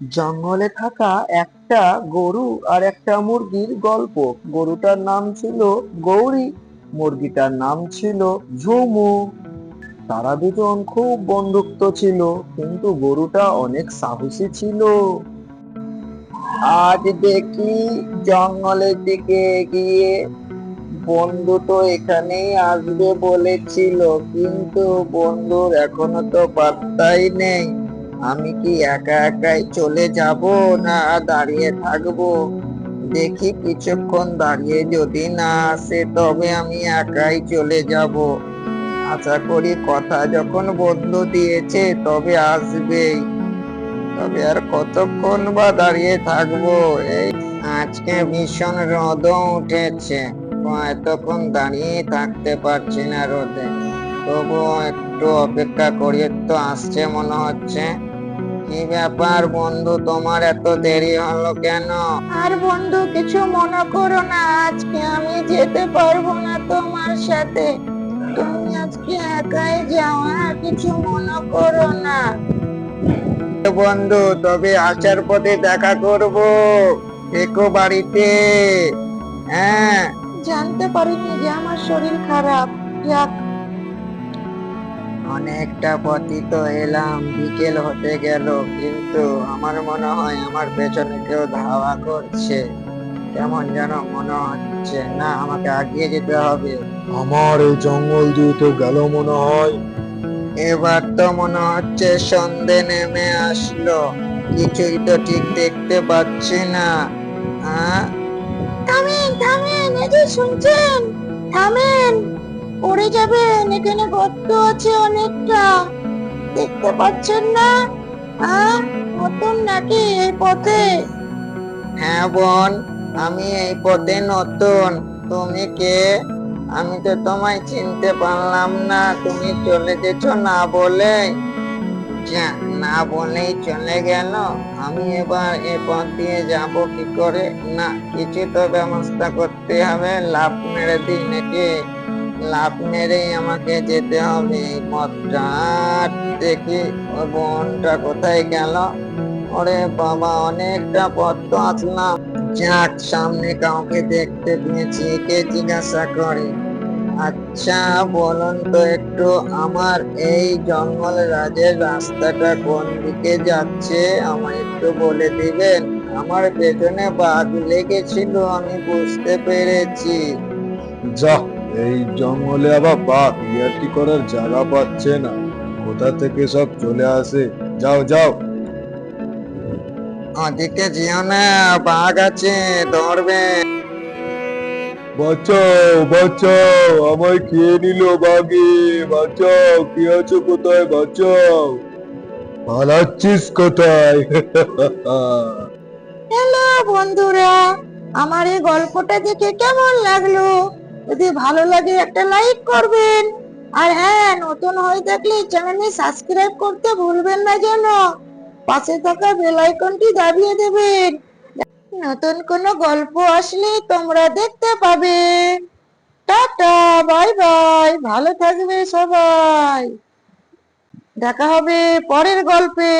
জঙ্গলে থাকা একটা গরু আর একটা মুরগির গল্প। গরুটার নাম ছিল গৌরী, মুরগিটার নাম ছিল ঝুমু। তারা দুজন খুব বন্ধুত্ব ছিল, কিন্তু গরুটা অনেক সাহসী ছিল। আজ দেখি জঙ্গলের দিকে গিয়ে বন্ধু তো এখানেই আসবে বলেছিল, কিন্তু বন্ধুর এখনো তো পাত্তাই নেই। আমি কি একা একাই চলে যাব না দাঁড়িয়ে থাকবো? দেখি কিছুক্ষণ দাঁড়িয়ে যদি না আসে তবে আমি একাই চলে যাব। আশা করি কথা যখন বন্ধু দিয়েছে তবে আসবেই। তবে আর কতক্ষণ বা দাঁড়িয়ে থাকবো? এই আজকে ভীষণ রোদও উঠেছে, এতক্ষণ দাঁড়িয়ে থাকতে পারছি না রোদে। তবুও একটু অপেক্ষা করি, তো আসছে মনে হচ্ছে। কি ব্যাপার বন্ধু, তোমার এত দেরি হলো কেন? আর বন্ধু কিছু মনে করো না, আজকে আমি যেতে পারবো না তোমার সাথে। তুমি আজকে একাই যাও, আর কিছু মনে করো না। বন্ধু তবে আসার পথে দেখা করব, থেকো বাড়িতে। হ্যাঁ, জানতে পারিনি যে আমার শরীর খারাপ। যাক, অনেকটা পথই তো এলাম, বিকেল হতে গেল, কিন্তু আমার মনে হয় আমার পেছনে কেউ ধাওয়া করছে। কেমন যেন মনে হচ্ছে, না আমাকে আগিয়ে যেতে হবে। আমার এই জঙ্গল দিয়ে তো গেল মনে হয়। এবার তো মনে হচ্ছে সন্ধে নেমে আসলো, কিছুই তো ঠিক দেখতে পাচ্ছি না। হ্যাঁ, থামেন থামেন, এই যে শুনছেন, থামেন, পড়ে যাবেন, এখানে গর্ত আছে অনেকটা, দেখতে পাচ্ছেন না? নতুন নাকি এই পথে? হ্যাঁ বোন, আমি এই পথে নতুন। তুমি কে? আমি তো তোমায় চিনতে পারলাম না, তুমি চলে গেছো না বলে। যা, না বলেই চলে গেল। আমি এবার এ পথ দিয়ে যাব কি করে? না, কিছু তো ব্যবস্থা করতে হবে। লাফ মেরে দিই নাকি? লাফ মেরেই আমাকে যেতে হবে এই পথটা। আর দেখি ওই বোনটা কোথায় গেল। ওরে বাবা, অনেকটা পথ তো আসলাম। যাক, সামনে কাউকে দেখতে পেয়েছি, কে জিজ্ঞাসা করি। আচ্ছা বলুন তো একটু, আমার এই জঙ্গল রাজের রাস্তাটা কোন দিকে যাচ্ছে আমায় একটু বলে দিবেন? আমার পেছনে বাঘ লেগেছিল, আমি বুঝতে পেরেছি। যা, এই জঙ্গলে আবার বাঘ ইয়ার্কি করার জায়গা পাচ্ছে না, কোথা থেকে সব চলে আসে। যাও যাও। ওদিকে যেও না, বাঘ আছে, ধরবে। বাঁচাও বাঁচাও, আমায় খেয়ে নিল বাঘে। বাঁচাও, কে আছো কোথায়? বাঁচাও, পালাচ্ছিস কোথায়? হ্যালো বন্ধুরা, আমার এই গল্পটা দেখে কেমন লাগলো? যদি ভালো লাগে একটা লাইক করবেন, আর হ্যাঁ, নতুন হয়ে থাকলে চ্যানেলে সাবস্ক্রাইব করতে ভুলবেন না যেন। পাশে থাকা বেল আইকনটি দাবিয়ে দেবেন, নতুন কোনো গল্প আসলে তোমরা দেখতে পাবে। টাটা, বাই বাই, ভালো থাকবে সবাই, দেখা হবে পরের গল্পে।